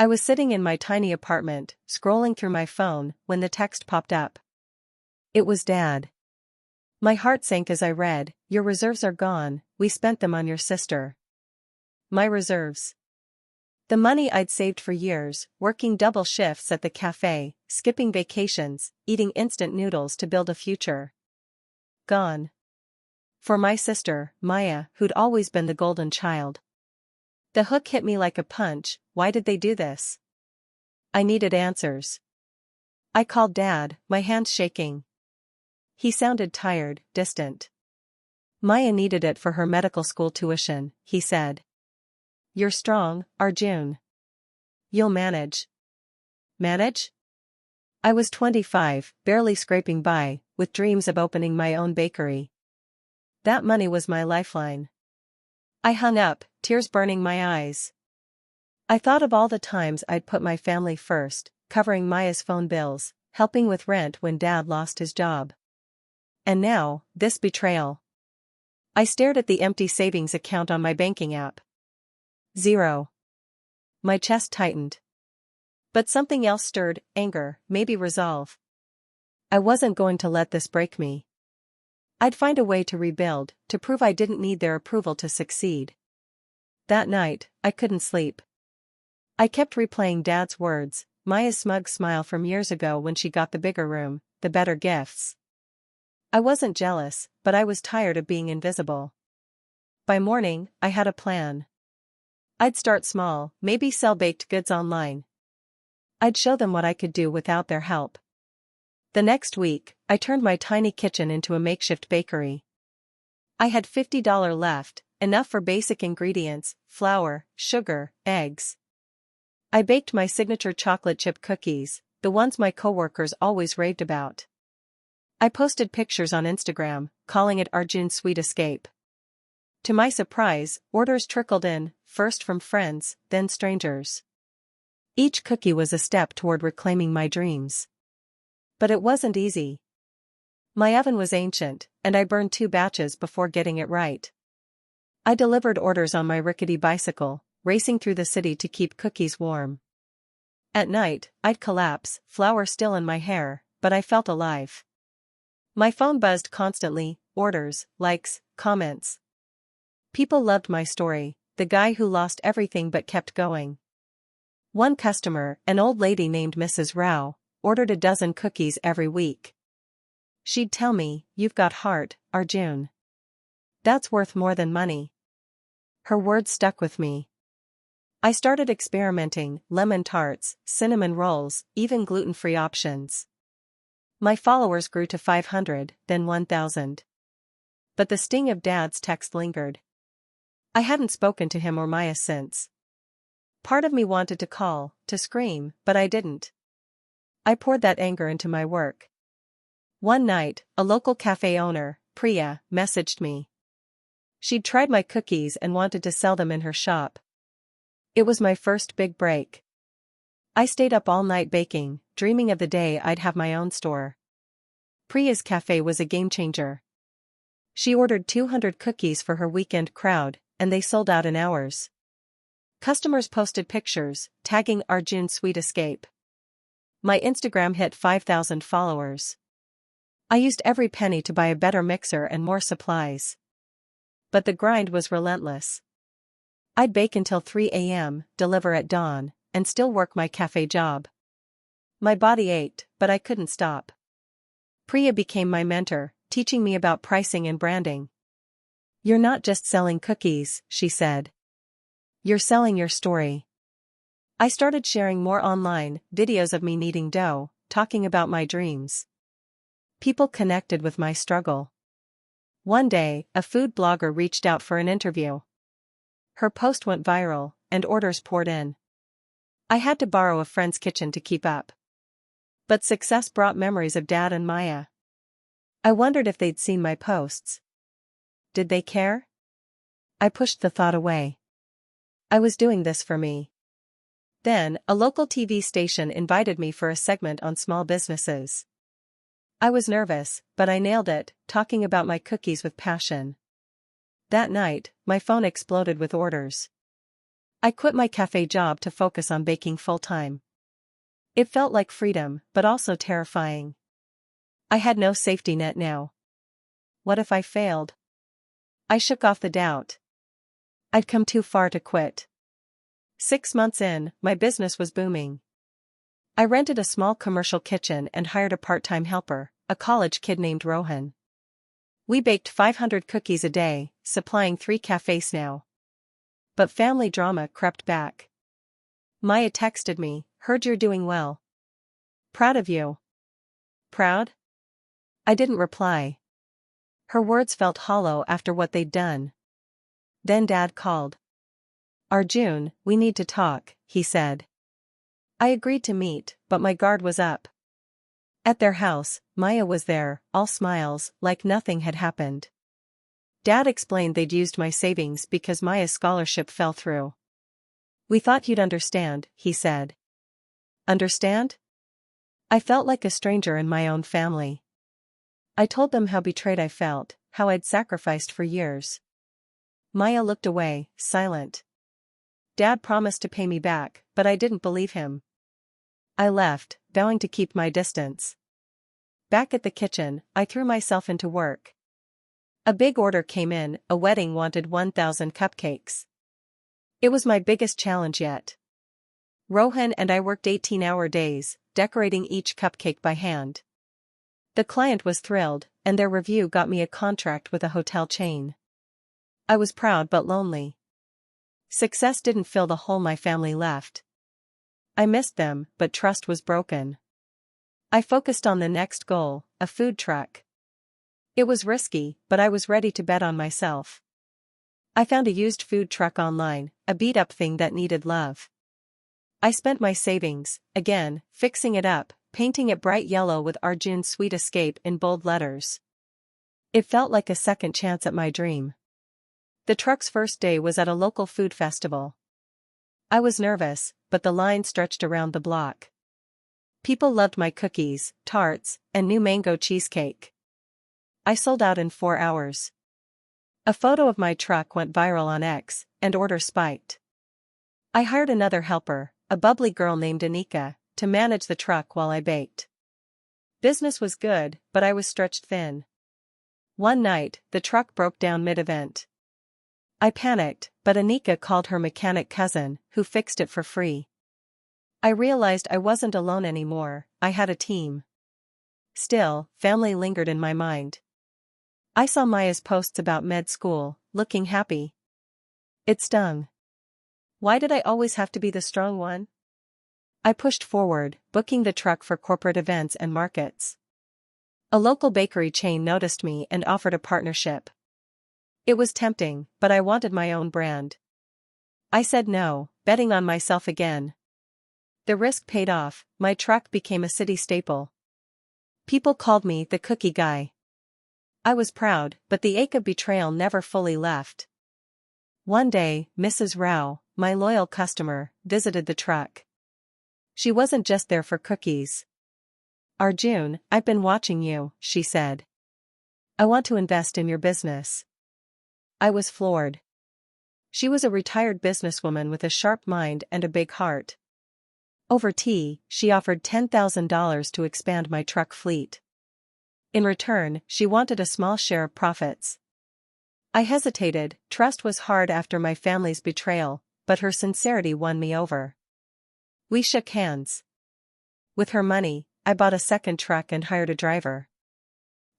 I was sitting in my tiny apartment, scrolling through my phone, when the text popped up. It was Dad. My heart sank as I read, "Your reserves are gone, we spent them on your sister." My reserves. The money I'd saved for years, working double shifts at the cafe, skipping vacations, eating instant noodles to build a future. Gone. For my sister, Maya, who'd always been the golden child. The hook hit me like a punch. Why did they do this? I needed answers. I called Dad, my hands shaking. He sounded tired, distant. Maya needed it for her medical school tuition, he said. You're strong, Arjun. You'll manage. Manage? I was 25, barely scraping by, with dreams of opening my own bakery. That money was my lifeline. I hung up, tears burning my eyes. I thought of all the times I'd put my family first, covering Maya's phone bills, helping with rent when Dad lost his job. And now, this betrayal. I stared at the empty savings account on my banking app. 0. My chest tightened. But something else stirred, anger, maybe resolve. I wasn't going to let this break me. I'd find a way to rebuild, to prove I didn't need their approval to succeed. That night, I couldn't sleep. I kept replaying Dad's words, Maya's smug smile from years ago when she got the bigger room, the better gifts. I wasn't jealous, but I was tired of being invisible. By morning, I had a plan. I'd start small, maybe sell baked goods online. I'd show them what I could do without their help. The next week, I turned my tiny kitchen into a makeshift bakery. I had $50 left, enough for basic ingredients, flour, sugar, eggs. I baked my signature chocolate chip cookies, the ones my coworkers always raved about. I posted pictures on Instagram, calling it Arjun's Sweet Escape. To my surprise, orders trickled in, first from friends, then strangers. Each cookie was a step toward reclaiming my dreams. But it wasn't easy. My oven was ancient, and I burned 2 batches before getting it right. I delivered orders on my rickety bicycle, racing through the city to keep cookies warm. At night, I'd collapse, flour still in my hair, but I felt alive. My phone buzzed constantly, orders, likes, comments. People loved my story, the guy who lost everything but kept going. One customer, an old lady named Mrs. Rao, ordered a dozen cookies every week. She'd tell me, "You've got heart, Arjun. That's worth more than money." Her words stuck with me. I started experimenting, lemon tarts, cinnamon rolls, even gluten-free options. My followers grew to 500, then 1,000. But the sting of Dad's text lingered. I hadn't spoken to him or Maya since. Part of me wanted to call, to scream, but I didn't. I poured that anger into my work. One night, a local cafe owner, Priya, messaged me. She'd tried my cookies and wanted to sell them in her shop. It was my first big break. I stayed up all night baking, dreaming of the day I'd have my own store. Priya's cafe was a game changer. She ordered 200 cookies for her weekend crowd, and they sold out in hours. Customers posted pictures, tagging Arjun's Sweet Escape. My Instagram hit 5,000 followers. I used every penny to buy a better mixer and more supplies. But the grind was relentless. I'd bake until 3 a.m., deliver at dawn, and still work my cafe job. My body ached, but I couldn't stop. Priya became my mentor, teaching me about pricing and branding. "You're not just selling cookies," she said. "You're selling your story." I started sharing more online, videos of me kneading dough, talking about my dreams. People connected with my struggle. One day, a food blogger reached out for an interview. Her post went viral, and orders poured in. I had to borrow a friend's kitchen to keep up. But success brought memories of Dad and Maya. I wondered if they'd seen my posts. Did they care? I pushed the thought away. I was doing this for me. Then, a local TV station invited me for a segment on small businesses. I was nervous, but I nailed it, talking about my cookies with passion. That night, my phone exploded with orders. I quit my cafe job to focus on baking full-time. It felt like freedom, but also terrifying. I had no safety net now. What if I failed? I shook off the doubt. I'd come too far to quit. 6 months in, my business was booming. I rented a small commercial kitchen and hired a part-time helper, a college kid named Rohan. We baked 500 cookies a day, supplying 3 cafes now. But family drama crept back. Maya texted me, "Heard you're doing well. Proud of you." Proud? I didn't reply. Her words felt hollow after what they'd done. Then Dad called. "Arjun, we need to talk," he said. I agreed to meet, but my guard was up. At their house, Maya was there, all smiles, like nothing had happened. Dad explained they'd used my savings because Maya's scholarship fell through. "We thought you'd understand," he said. Understand? I felt like a stranger in my own family. I told them how betrayed I felt, how I'd sacrificed for years. Maya looked away, silent. Dad promised to pay me back, but I didn't believe him. I left, vowing to keep my distance. Back at the kitchen, I threw myself into work. A big order came in, a wedding wanted 1,000 cupcakes. It was my biggest challenge yet. Rohan and I worked 18-hour days, decorating each cupcake by hand. The client was thrilled, and their review got me a contract with a hotel chain. I was proud but lonely. Success didn't fill the hole my family left. I missed them, but trust was broken. I focused on the next goal, a food truck. It was risky, but I was ready to bet on myself. I found a used food truck online, a beat-up thing that needed love. I spent my savings, again, fixing it up, painting it bright yellow with Arjun's Sweet Escape in bold letters. It felt like a second chance at my dream. The truck's first day was at a local food festival. I was nervous, but the line stretched around the block. People loved my cookies, tarts, and new mango cheesecake. I sold out in 4 hours. A photo of my truck went viral on X, and orders spiked. I hired another helper, a bubbly girl named Anika, to manage the truck while I baked. Business was good, but I was stretched thin. One night, the truck broke down mid-event. I panicked, but Anika called her mechanic cousin, who fixed it for free. I realized I wasn't alone anymore, I had a team. Still, family lingered in my mind. I saw Maya's posts about med school, looking happy. It stung. Why did I always have to be the strong one? I pushed forward, booking the truck for corporate events and markets. A local bakery chain noticed me and offered a partnership. It was tempting, but I wanted my own brand. I said no, betting on myself again. The risk paid off, my truck became a city staple. People called me the cookie guy. I was proud, but the ache of betrayal never fully left. One day, Mrs. Rao, my loyal customer, visited the truck. She wasn't just there for cookies. "Arjun, I've been watching you," she said. "I want to invest in your business." I was floored. She was a retired businesswoman with a sharp mind and a big heart. Over tea, she offered $10,000 to expand my truck fleet. In return, she wanted a small share of profits. I hesitated, trust was hard after my family's betrayal, but her sincerity won me over. We shook hands. With her money, I bought a second truck and hired a driver.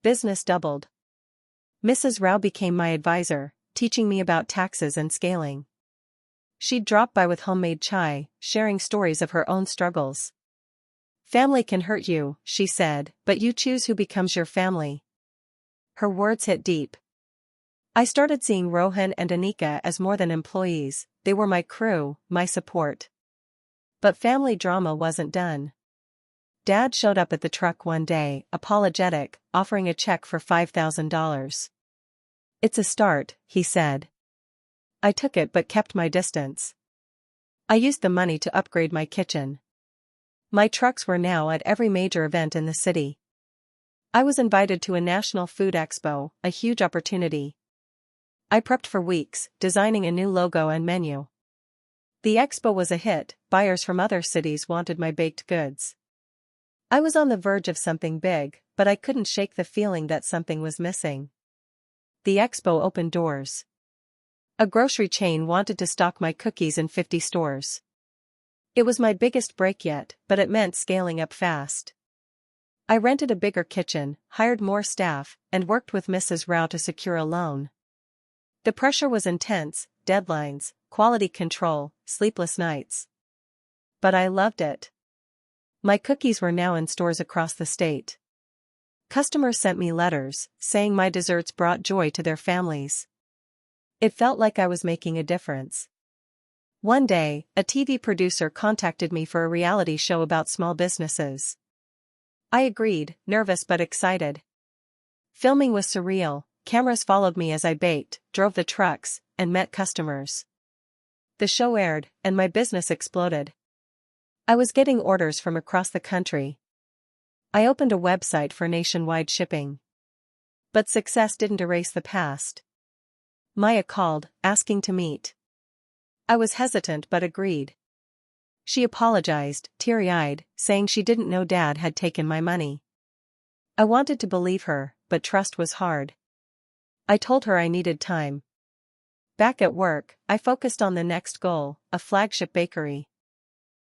Business doubled. Mrs. Rao became my advisor, teaching me about taxes and scaling. She'd drop by with homemade chai, sharing stories of her own struggles. "Family can hurt you," she said, "but you choose who becomes your family." Her words hit deep. I started seeing Rohan and Anika as more than employees, they were my crew, my support. But family drama wasn't done. Dad showed up at the truck one day, apologetic, offering a check for $5,000. "It's a start," he said. I took it but kept my distance. I used the money to upgrade my kitchen. My trucks were now at every major event in the city. I was invited to a national food expo, a huge opportunity. I prepped for weeks, designing a new logo and menu. The expo was a hit, buyers from other cities wanted my baked goods. I was on the verge of something big, but I couldn't shake the feeling that something was missing. The expo opened doors. A grocery chain wanted to stock my cookies in 50 stores. It was my biggest break yet, but it meant scaling up fast. I rented a bigger kitchen, hired more staff, and worked with Mrs. Rao to secure a loan. The pressure was intense, deadlines, quality control, sleepless nights. But I loved it. My cookies were now in stores across the state. Customers sent me letters, saying my desserts brought joy to their families. It felt like I was making a difference. One day, a TV producer contacted me for a reality show about small businesses. I agreed, nervous but excited. Filming was surreal, cameras followed me as I baked, drove the trucks, and met customers. The show aired, and my business exploded. I was getting orders from across the country. I opened a website for nationwide shipping. But success didn't erase the past. Maya called, asking to meet. I was hesitant but agreed. She apologized, teary-eyed, saying she didn't know Dad had taken my money. I wanted to believe her, but trust was hard. I told her I needed time. Back at work, I focused on the next goal, a flagship bakery.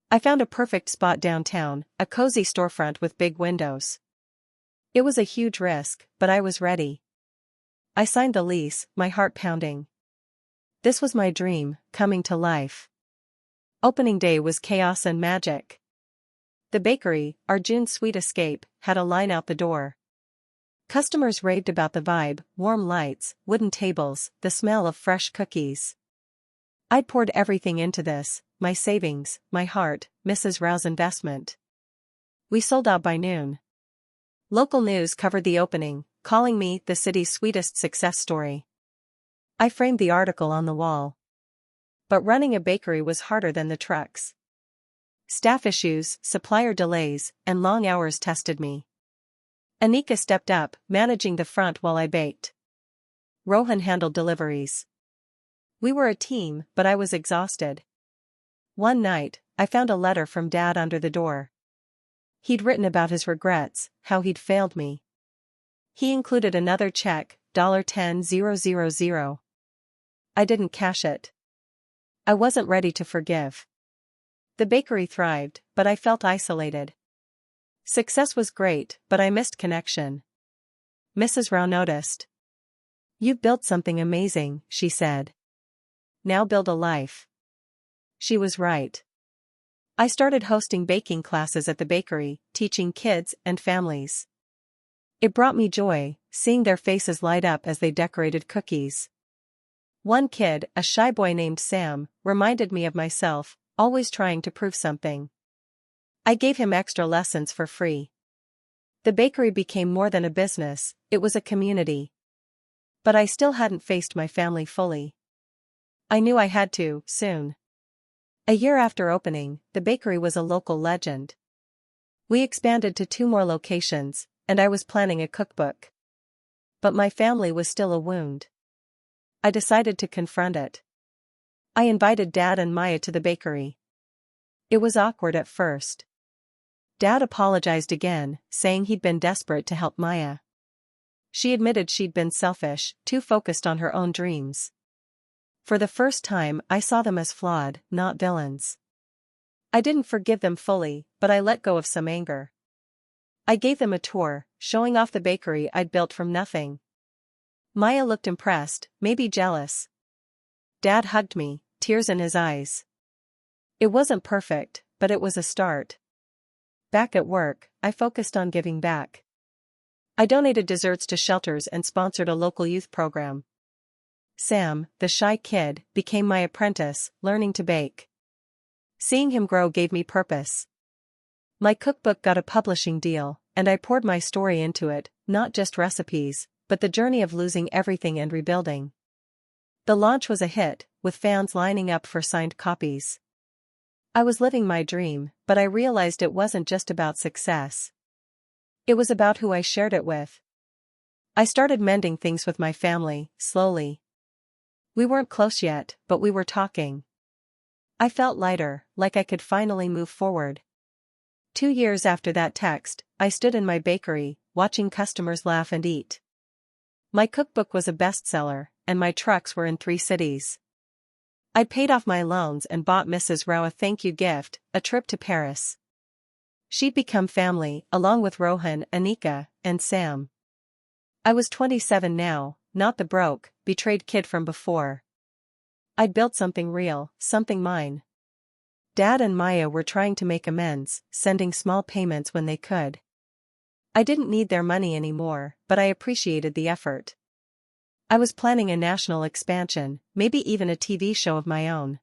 I found a perfect spot downtown, a cozy storefront with big windows. It was a huge risk, but I was ready. I signed the lease, my heart pounding. This was my dream, coming to life. Opening day was chaos and magic. The bakery, our June's sweet escape, had a line out the door. Customers raved about the vibe, warm lights, wooden tables, the smell of fresh cookies. I'd poured everything into this, my savings, my heart, Mrs. Rao's investment. We sold out by noon. Local news covered the opening, calling me the city's sweetest success story. I framed the article on the wall. But running a bakery was harder than the trucks. Staff issues, supplier delays, and long hours tested me. Anika stepped up, managing the front while I baked. Rohan handled deliveries. We were a team, but I was exhausted. One night, I found a letter from Dad under the door. He'd written about his regrets, how he'd failed me. He included another check, $10,000. I didn't cash it. I wasn't ready to forgive. The bakery thrived, but I felt isolated. Success was great, but I missed connection. Mrs. Rao noticed. "You've built something amazing," she said. "Now build a life." She was right. I started hosting baking classes at the bakery, teaching kids and families. It brought me joy, seeing their faces light up as they decorated cookies. One kid, a shy boy named Sam, reminded me of myself, always trying to prove something. I gave him extra lessons for free. The bakery became more than a business, it was a community. But I still hadn't faced my family fully. I knew I had to, soon. A year after opening, the bakery was a local legend. We expanded to 2 more locations, and I was planning a cookbook. But my family was still a wound. I decided to confront it. I invited Dad and Maya to the bakery. It was awkward at first. Dad apologized again, saying he'd been desperate to help Maya. She admitted she'd been selfish, too focused on her own dreams. For the first time, I saw them as flawed, not villains. I didn't forgive them fully, but I let go of some anger. I gave them a tour, showing off the bakery I'd built from nothing. Maya looked impressed, maybe jealous. Dad hugged me, tears in his eyes. It wasn't perfect, but it was a start. Back at work, I focused on giving back. I donated desserts to shelters and sponsored a local youth program. Sam, the shy kid, became my apprentice, learning to bake. Seeing him grow gave me purpose. My cookbook got a publishing deal, and I poured my story into it, not just recipes, but the journey of losing everything and rebuilding. The launch was a hit, with fans lining up for signed copies. I was living my dream, but I realized it wasn't just about success. It was about who I shared it with. I started mending things with my family, slowly. We weren't close yet, but we were talking. I felt lighter, like I could finally move forward. 2 years after that text, I stood in my bakery, watching customers laugh and eat. My cookbook was a bestseller, and my trucks were in 3 cities. I'd paid off my loans and bought Mrs. Rao a thank you gift, a trip to Paris. She'd become family, along with Rohan, Anika, and Sam. I was 27 now, not the broke, betrayed kid from before. I'd built something real, something mine. Dad and Maya were trying to make amends, sending small payments when they could. I didn't need their money anymore, but I appreciated the effort. I was planning a national expansion, maybe even a TV show of my own.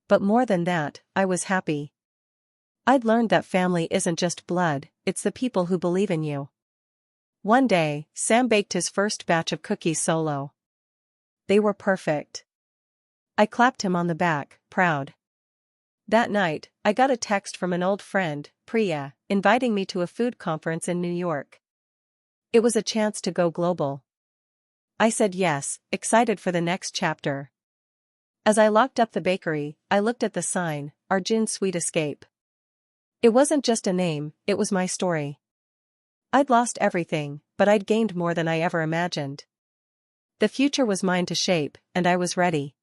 But more than that, I was happy. I'd learned that family isn't just blood, it's the people who believe in you. One day, Sam baked his first batch of cookies solo. They were perfect. I clapped him on the back, proud. That night, I got a text from an old friend, Priya, inviting me to a food conference in New York. It was a chance to go global. I said yes, excited for the next chapter. As I locked up the bakery, I looked at the sign, Arjun's Sweet Escape. It wasn't just a name, it was my story. I'd lost everything, but I'd gained more than I ever imagined. The future was mine to shape, and I was ready.